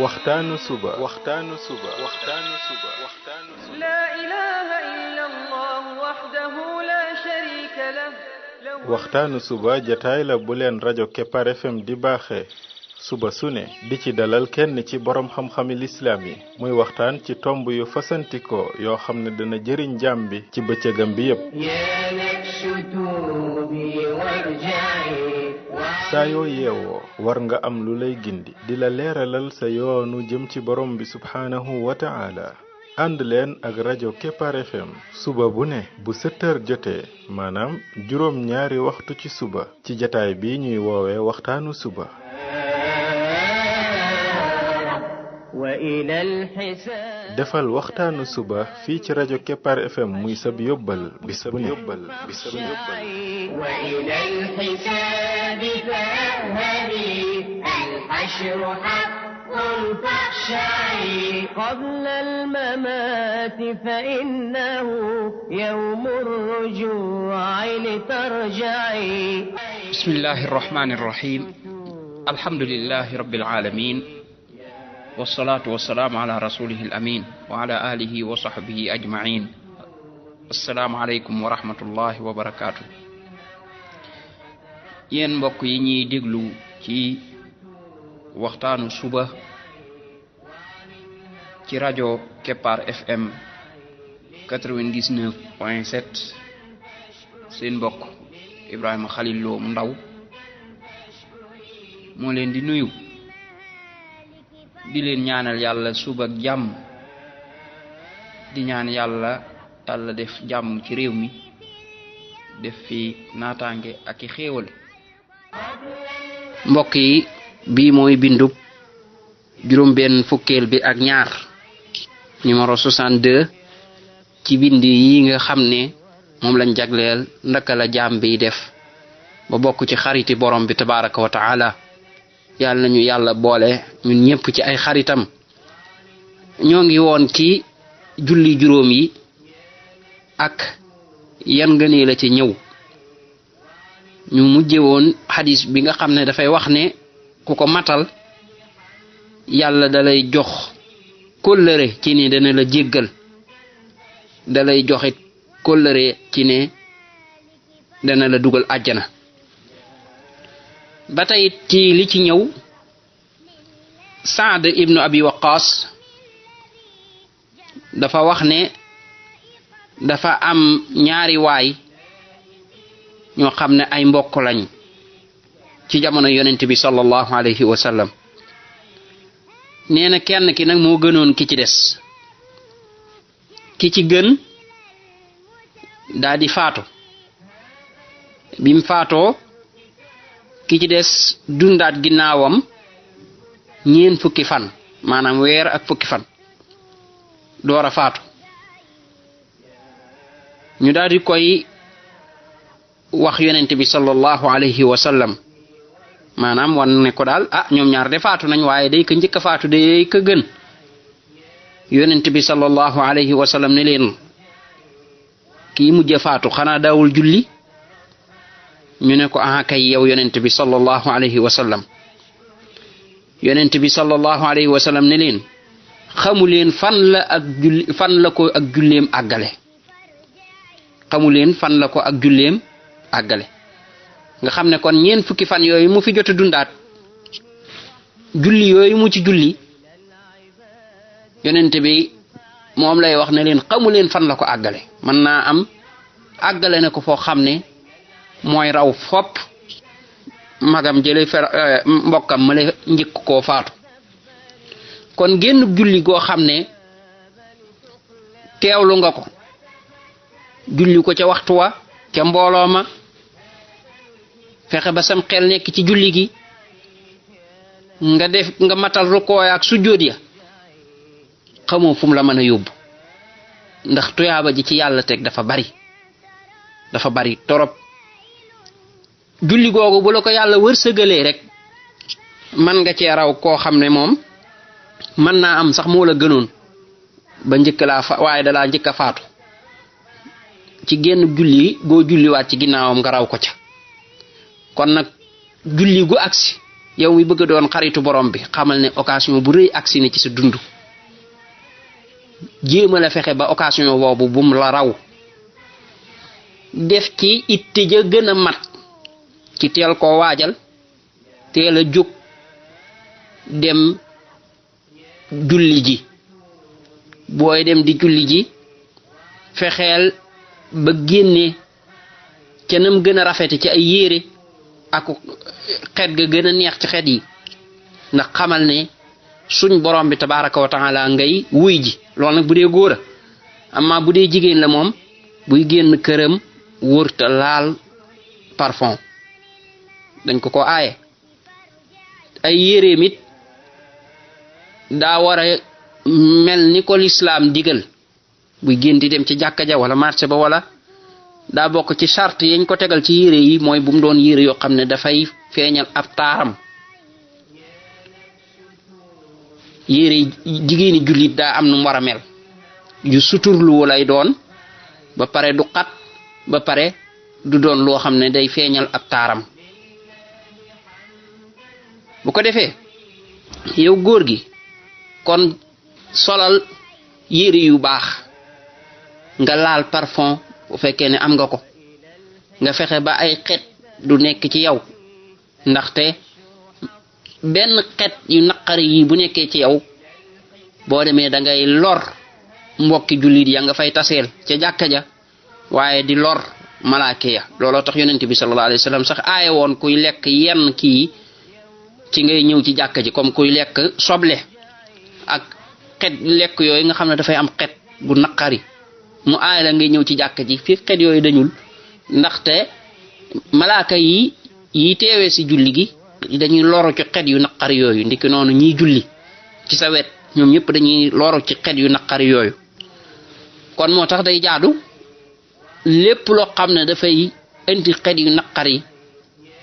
waxtaanu suba لا إله إلا الله وحده لا شريك له waxtaanu suba jataay la bu leen rajo Kepar FM di baaxee suba su ne di ci dalal kenn ci borom xam-xami lislaam yi muy waxtaan ci tomb yu fasantikoo yoo xam ne dana jëriñ jaam bi ci bëccëgam bi yépp saa yoo yeewoo war nga am lu lay gindi di la leeralal sa yoonu jëm ci borom bi subhaanahu wa ta'ala ànd leen ak rajo Kepar FM suba bu ne bu 7h jotee maanaam juróom ñaari waxtu ci suba ci jataay bi ñuy woowee waxtaanu suba defal waxtaanu suba fii ci rajo Kepar FM muy sab yóbbal bis bu ne قبل الممات فإنه يوم الرجوع لترجعي بسم الله الرحمن الرحيم الحمد لله رب العالمين والصلاة والسلام على رسوله الأمين وعلى آله وصحبه أجمعين السلام عليكم ورحمة الله وبركاته yéen mbokk yi ñuy déglu ci waxtaanu suba ci rajo Kepar FM 99.7 seen mbokk Ibrahima Khalil Lo mu ndaw moo leen di nuyu di leen ñaanal yàlla suba ak jàmm di ñaan yàlla def jàmm ci réew mi def fi naataange ak i xéewal mbokk yi bii mooy bindub juróom benn fukkeel bi ak ñaar numéro 62 ci bind yi nga xam ne moom lañ jagleel ndaka la jaam bi def ba bokk ci xariti borom bi tabaraka wa taala yàlla nañu yàlla boole ñun ñëpp ci ay xaritam ñoo ngi woon ci julli juróom yi ak yan ngëneel la ci ñëw ñu mujje woon xadis bi nga xam ne dafay wax ne ku ko matal yàlla dalay jox kóllëre ci ne dana la jéggal dalay joxit kóllëre ci ne dana la dugal àjjana ba tey ci li ci ñëw Saad ibnu Abi Waqqas dafa wax ne dafa am ñaari waay ñoo xam ne ay mbokk lañ ci jamono yonent bi sallallahu alayhi wa sallam nee na kenn ki nag moo gënoon ki ci des ki ci gën daa di faatu bim faatoo ki ci des dundaat ginnaawam ñeen fukki fan maanaam weer ak fukki fan door a faatu ñu daal di koy wax yonent bi sallallahu alayhi wa sallam maanaam wan ne ko daal ñoom ñaar de faatu nañ waaye day ko njëkk a faatu day ko gën yonent bi sallallahu alayhi wa sallam ne leen kii mujj faatu xanaa daawul julli ñu ne ko kay yow yonent bi sallallahu alayhi wa sallam yonent bi sallallahu alayhi wa sallam ne leen xamu leen fan la ko ak julleem àggale xamu leen fan la ko ak julleem àggale nga xam ne kon ñeen fukki fan yooyu mu fi jot a dundaat julli yooyu mu ci julli yonent bi moom lay wax ne leen xamu leen fan la ko àggale mën naa am àggale na ko foo xam ne mooy raw fopp magam jële mbokkam ma la njëkk koo faatu kon génn julli goo xam ne teewlu nga ko julli ko ca waxtu wa ca mbooloo ma fexe ba sam xel nekk ci julli gi nga matal rukoo ak sujjóot ya xamoo fu mu la mën a yóbbu ndax tuyaaba ji ci yàlla teg dafa bari torop julli googu bu la ko yàlla wërsëgalee rek man nga cee raw koo xam ne moom mën naa am sax moo la gënoon ba njëkk laa waaye dalaa njëkk a faatu ci génn julli goo julliwaat ci ginnaawam nga raw ko ca kon nag julli gu agsi yow mi bëgg doon xaritu borom bi xamal ne occasion bu rëy agsi na ci sa dund jéema la fexe ba occasion boobu bum la raw def ci itte ja gën a mat ci teel koo waajal teel a jóg dem julli ji booy dem di julli ji fexeel ba génne ca nam gën a rafete ci ay yére ak xet ga gën a neex ci xet yi ndax xamal ne suñ borom bi tabaraka wa taala ngay wuy ji loolu nag bu dee góor a amma bu dee jigéen la moom buy génn këram wërta laal parfum dañ ko aaye ay yéreem it daa war a mel ni ko lislaam digal buy génn di dem ci jàkka ja wala marché ba wala daa bokk ci charte yañ ko tegal ci yére yi mooy bu mu doon yére yoo xam ne dafay feeñal ab taaram yére jigéeni jullit daa am nu mu war a mel yu suturlu lay doon ba pare du xat ba pare du doon loo xam ne day feeñal ab taaram bu ko defee yow góor gi kon solal yére yu baax nga laal parfum bu fekkee ne am nga ko nga fexe ba ay xet du nekk ci yow ndaxte benn xet yu naqari yi bu nekkee ci yow boo demee da ngay lor mbokki jullit ya nga fay taseel ca jàkka ja waaye di lor malaaka ya looloo tax yonent bi sallallahu alayhi wasallam sax aaye woon kuy lekk yenn kii ci ngay ñëw ci jàkka ji comme kuy lekk soble ak xet lekk yooyu nga xam ne dafay am xet bu naqari mu aaye la ngay ñëw ci jàkka ji fi xet yooyu dañul ndaxte malaaka yi teewee si julli gi dañuy loru ci xet yu naqari yooyu ndiki noonu ñiy julli ci sa wet ñoom ñëpp dañuy loru ci xet yu naqari yooyu kon moo tax day jaadu lépp loo xam ne dafay indi xet yu naqari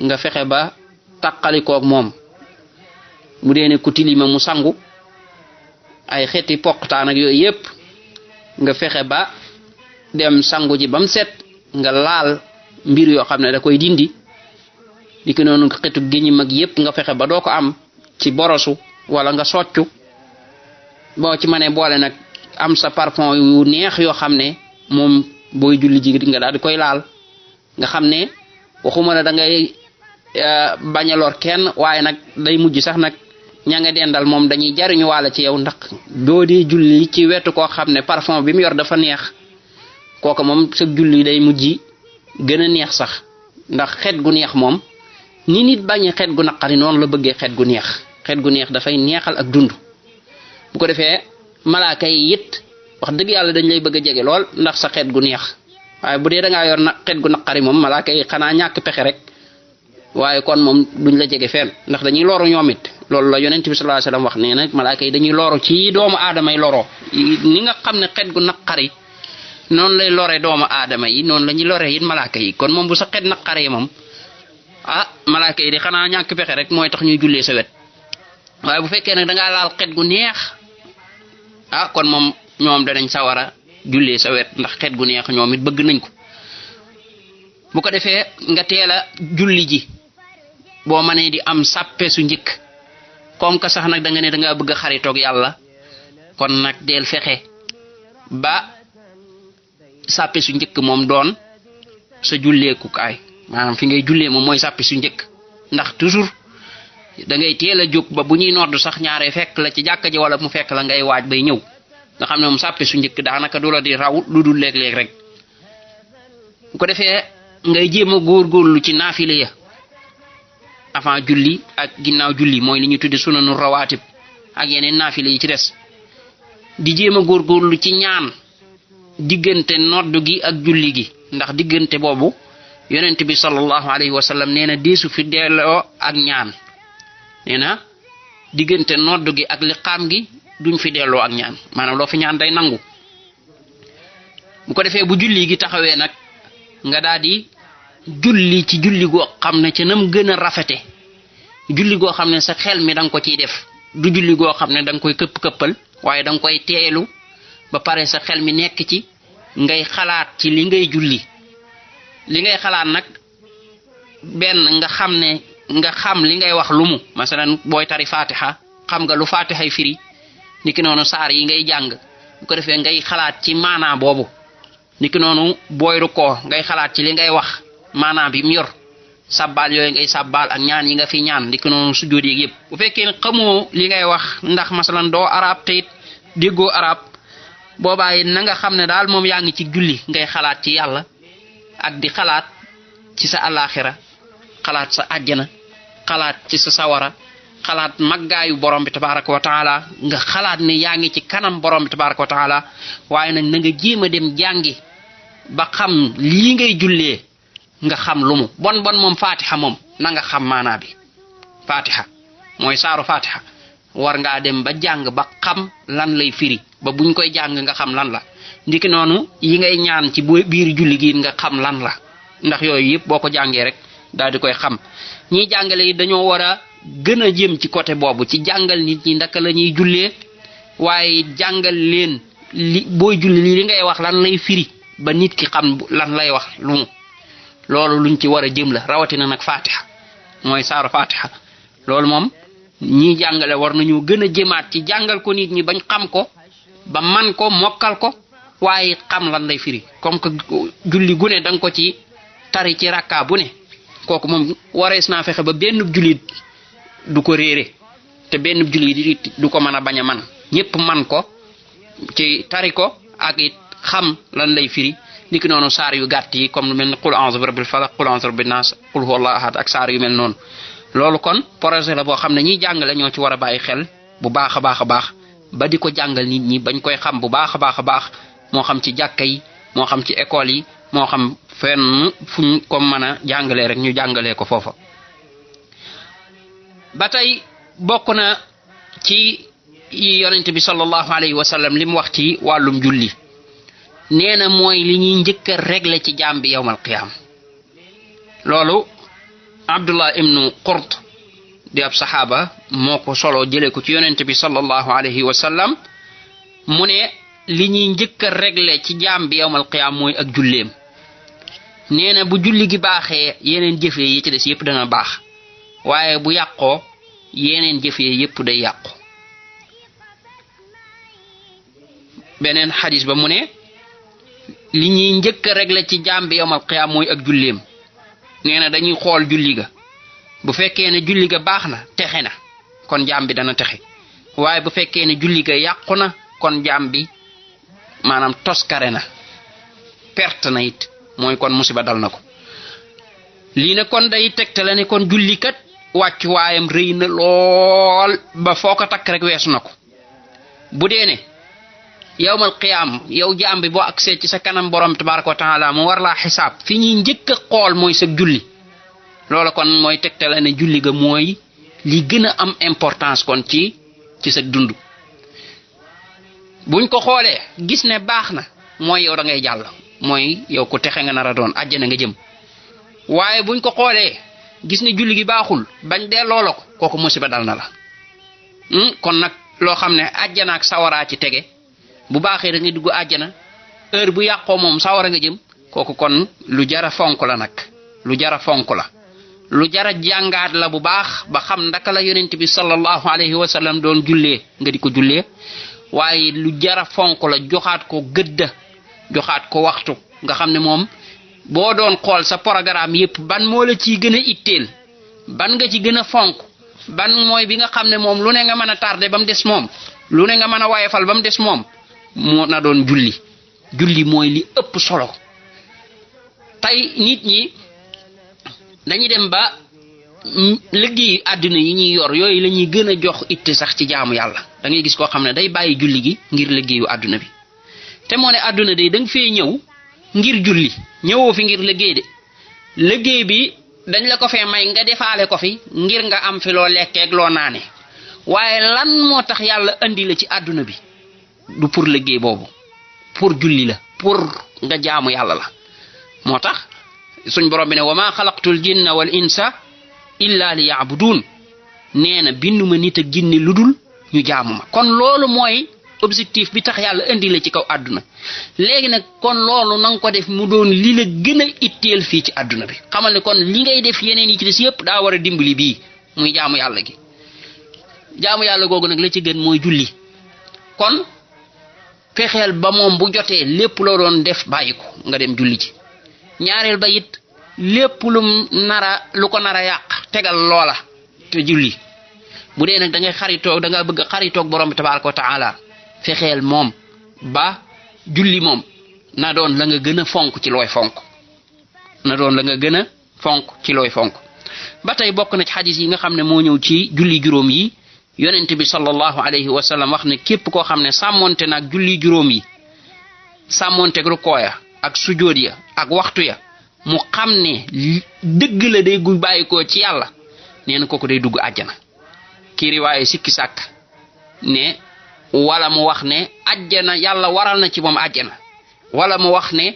nga fexe ba tàqalikoog moom mu dee ne ku tilima mu sangu ay xeeti poqtaan ak yooyu yépp nga fexe ba dem sangu ji bam set nga laal mbir yoo xam ne da koy dindi di ko noonu xetu géñi mag yépp nga fexe ba doo ko am ci borosu wala nga soccu boo ci mënee boole nag am sa parfum yu neex yoo xam ne moom booy julli ji nga daal di koy laal nga xam ne waxuma la da ngay bañ a lor kenn waaye nag day mujj sax nag ña nga dendal moom dañuy jariñu wàlla ci yow ndax doo dee julli ci wetu koo xam ne parfum bi mu yor dafa neex kooku moom sa julli day mujj gën a neex sax ndax xet gu neex moom ni nit bañe xet gu naqari noonu la bëggee xet gu neex dafay neexal ak dund bu ko defee malaaka yi it wax dëgg yàlla dañ lay bëgg a jege lool ndax sa xet gu neex waaye bu dee da ngaa yor na xet gu naqari moom malaaka yi xanaa ñàkk pexe rek waaye kon moom duñ la jege fenn ndax dañuy loru ñoom it loolu la yonent bi sallallahu alayhi wasallam wax nee na malaaka yi dañuy loru ci doomu aadama yi loroo ni nga xam ne xet gu naqari noonu lay lore doomu aadama yi noonu la ñuy lore it malaaka yi kon moom bu sa xet naqaree moom malaaka yi di xanaa ñàkk pexe rek mooy tax ñuy jullee sa wet waaye bu fekkee nag da ngaa laal xet gu neex kon moom ñoom danañ sawara jullee sa wet ndax xet gu neex ñoom it bëgg nañ ko bu ko defee nga teel a julli ji boo mënee di am sàppe su njëkk comme que sax nag da nga ne da ngaa bëgg a xaritoog yàlla kon nag deel fexe ba sàppe su njëkk moom doon sa julleekukaay maanaam fi ngay jullee moom mooy sàppe su njëkk ndax toujours da ngay teel a jóg ba bu ñuy nodd sax ñaare fekk la ci jàkka ji wala mu fekk la ngay waaj bay ñëw nga xam ne moom sàppe su njëkk daanaka du la di raw lu dul léeg-léeg rek bu ko defee ngay jéem a góorgóorlu ci naafile ya avant julli ak ginnaaw julli mooy li ñu tudde sunanu rawaatib ak yeneen naafile yi ci des di jéem a góorgóorlu ci ñaan diggante noddu gi ak julli gi ndax diggante boobu yonent bi sallallahu alayhi wa sallam nee na deesu fi delloo ak ñaan nee na diggante noddu gi ak liqaam gi duñ fi delloo ak ñaan maanaam loo fi ñaan day nangu bu ko defee bu julli gi taxawee nag nga daal di julli ci julli goo xam ne ca nam gën a rafete julli goo xam ne sa xel mi da nga ko ciy def du julli goo xam ne da nga koy këpp-këppal waaye da nga koy teelu ba pare sa xel mi nekk ci ngay xalaat ci li ngay julli li ngay xalaat nag benn nga xam ne nga xam li ngay wax lumu masalan boy tari fatiha xam nga lu fatiha firi niki nonu saar yi ngay jàng bu ko defé ngay xalaat ci maana bobu niki nonu boy ruko ngay xalaat ci li ngay wax maana bi mu yor sabbal yoy ngay sabbal ak ñaan yi nga fi ñaan niki nonu sujud yi yeb bu fekkee ne xamoo li ngay wax ndax masalan do arab te it déggoo arab boobaa yi na nga xam ne daal moom yaa ngi ci julli ngay xalaat ci yàlla ak di xalaat ci sa alaxira xalaat sa àjjana xalaat ci sa sawara xalaat maggaayu borom bi tabaraka wa taala nga xalaat ne yaa ngi ci kanam borom bi tabaraka wa taala waaye nag na nga jéem a dem jàngi ba xam lii ngay jullee nga xam lu mu bon moom fatiha moom na nga xam maanaa bi fatiha mooy saaru fatiha war ngaa dem ba jàng ba xam lan lay firi ba buñ koy jàng nga xam lan la ndiki noonu yi ngay ñaan ci biir julli gi nga xam lan la ndax yooyu yëpp boo ko jàngee rek daal di koy xam ñi jàngale yi dañoo war a gën a jëm ci côté boobu ci jàngal nit ñi ndaka la ñuy jullee waaye jàngal leen li booy julli li ngay wax lan lay firi ba nit ki xam lan lay wax lu mu loolu luñ ci war a jëm la rawatina nag fatiha mooy saaru fatiha loolu moom ñi jàngale war nañu gën a jëmaat ci jàngal ko nit ñi bañ xam ko ba man ko mokkal ko waaye xam lan lay firi comme que julli gu ne danga ko ci tari ci rakka bu ne kooku moom warees naa fexe ba benn jullit du ko réere te benn jullit du ko mën a bañ a man ñëpp man ko ci tari ko ak it xam lan lay firi niki noonu saar yu gàtt yi comme lu mel ni qul a'udhu bi rabbil falaq qul a'udhu bi rabbin nas qul huwallahu ahad ak saar yu mel noonu loolu kon projet la boo xam ne ñiy jàngale ñoo ci war a bàyyi xel bu baax a baax ba di ko jàngal nit ñi bañ koy xam bu baax a baax moo xam ci jàkka yi moo xam ci école yi moo xam fenn fuñ ko mën a jàngalee rek ñu jàngalee ko foofa ba tey bokk na ci yonent bi sallallahu alayhi wa sallam li mu wax ci wàllum julli nee na mooy li ñuy njëkk a régler ci jaam bi yawmal qiyaam loolu Abdullah ibnu Qurt di ab saxaaba moo ko solo jëlee ko ci yonent bi sallallahu alayhi wa sallam mu ne li ñuy njëkk a régler ci jaam bi yawmal qiyaam mooy ak julleem nee na bu julli gi baaxee yeneen jëfee yi ci des yépp dana baax waaye bu yàqoo yeneen jëfee yépp day yàqu beneen xadis ba mu ne li ñuy njëkk a régler ci jaam bi yawmal qiyaam mooy ak julleem nee na dañuy xool julli ga bu fekkee ne julli ga baax na texe na kon jaam bi dana texe waaye bu fekkee ne julli ga yàqu na kon jaam bi maanaam toskare na perte na it mooy kon musiba dal na ko lii ne kon day tegtale ne kon julli kat wàccu waayam rëy na lool ba foo ko takk rek weesu na ko bu dee ne yawmal qiyaam yow jaam bi boo agsee ci sa kanam borom tabaraka wa taala mu war laa xisaab fi ñuy njëkk a xool mooy sa julli loolu kon mooy tegtale ne julli ga mooy li gën a am importance kon ci sa dund buñ ko xoolee gis ne baax na mooy yow da ngay jàll mooy yow ku texe nga nar a doon àjjana nga jëm waaye buñ ko xoolee gis ne julli gi baaxul bañ delloo la ko kooku musiba dal na la kon nag loo xam ne àjjana ak sawaraa ci tege bu baaxee da ngay dugg àjjana heure bu yàqoo moom sawara nga jëm kooku kon lu jara fonk la nag lu jara fonk la lu jara jàngaat la bu baax ba xam ndaka la yonent bi sallallahu alayhi wa sallam doon jullee nga di ko jullee waaye lu jara fonk la joxaat ko gëdda joxaat ko waxtu nga xam ne moom boo doon xool sa programme yépp ban moo la ciy gën a itteel ban nga ci gën a fonk ban mooy bi nga xam ne moom lu ne nga mën a tardé ba mu des moom lu ne nga mën a wayefal ba mu des moom moo na doon julli mooy li ëpp solo tey nit ñi dañuy dem ba liggéey àdduna yi ñuy yor yooyu la ñuy gën a jox itte sax ci jaamu yàlla da ngay gis koo xam ne day bàyyi julli gi ngir liggéeyu àdduna bi te moo ne àdduna day da nga fee ñëw ngir julli ñëwoo fi ngir liggéey de liggéey bi dañ la ko fee may nga defaale ko fi ngir nga am fi loo lekkeeg loo naane waaye lan moo tax yàlla andi la ci àdduna bi du pour liggéey boobu pour julli la pour nga jaamu yàlla la moo tax suñ borom bi ne wa ma xalaqtul jinna wal insa illa li ya'budun nee na binduma nit ak jinne ludul ñu jaamu ma kon loolu mooy objectif bi tax yàlla indi la ci kaw àdduna léegi nag kon loolu na nga ko def mu doon li la gën a itteel fii ci àdduna bi xamal ne kon li ngay def yeneen yi ci des yëpp daa war a dimbali bii muy jaamu yàlla gi jaamu yàlla googu nag la ci gën mooy julli kon fexeel ba moom bu jotee lépp loo doon def bàyyi ko nga dem julli ci ñaareel ba it lépp lu ko nara yàq tegal loola te julli bu dee nag da ngay xaritoog da nga bëgg xaritoog borom bi tabaraka wa taala fexeel moom ba julli moom na doon la nga gën a fonk ci looy fonk na doon la nga gën a fonk ci looy fonk ba tey bokk na ci xadis yi nga xam ne moo ñëw ci julli juróom yi yonent bi sallallahu alayhi wa sallam wax ne képp koo xam ne sàmmonte nag julli juróom yi sàmmonte rukkoo ya ak sujóot ya ak waxtu ya mu xam ne dëgg la day gu bàyyikoo ci yàlla nee na kooku day dugg àjjana kii riwaaye sikki sàkk ne wala mu wax ne àjjana yàlla waral na ci moom àjjana wala mu wax ne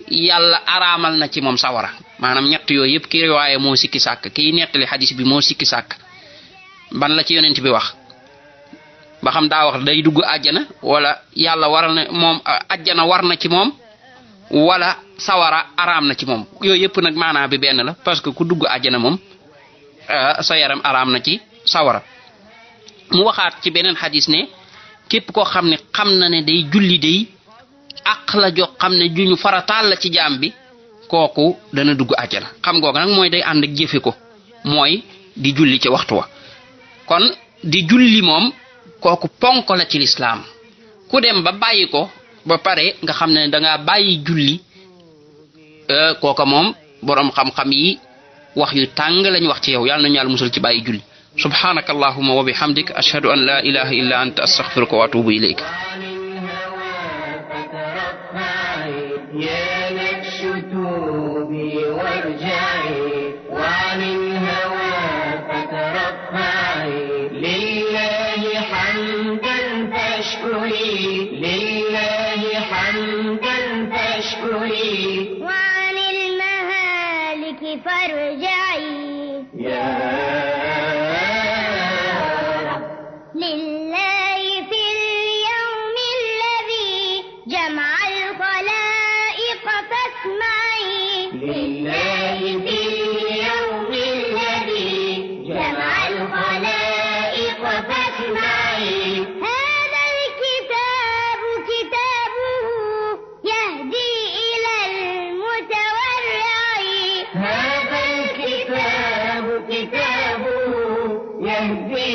yàlla araamal na ci moom sawara maanaam ñett yooyu yëpp kii riwaaye moo sikki sàkk kii nettali xadis bi moo sikki sàkk ban la ci yonent bi wax ba xam daa wax day dugg àjjana wala yàlla waral na moom àjjana war na ci moom wala sawara araam na ci moom yooyu yëpp nag maanaa bi benn la parce que ku dugg àjjana moom sa yaram araam na ci sawara mu waxaat ci beneen xadis ne képp koo xam ne xam na ne day julli day àq la jox xam ne juñu farataal la ci jaam bi kooku dana dugg àjjana xam googu nag mooy day ànd ak jëfe ko mooy di julli ci waxtu wa kon di julli moom kooku ponk la ci lislaam ku dem ba bàyyi ko ba pare nga xam ne dangaa bàyyi julli kooka moom boroom xam-xam yi wax yu tàng lañ wax ci yow yàlla nañu yàlla musal ci bàyyi julli subhanaka allahumma wa bihamdik ashhadu an la ilaha illa anta astaghfiruka wa atubu ilayk وعن المهالك فارجعي لله في اليوم الذي جمع الخلائق فاسمعي لله في اليوم الذي جمع الخلائق فاسمعي هذا الكتاب كتابه يهدي إلى المتورع هذا الكتاب كتابه يهدي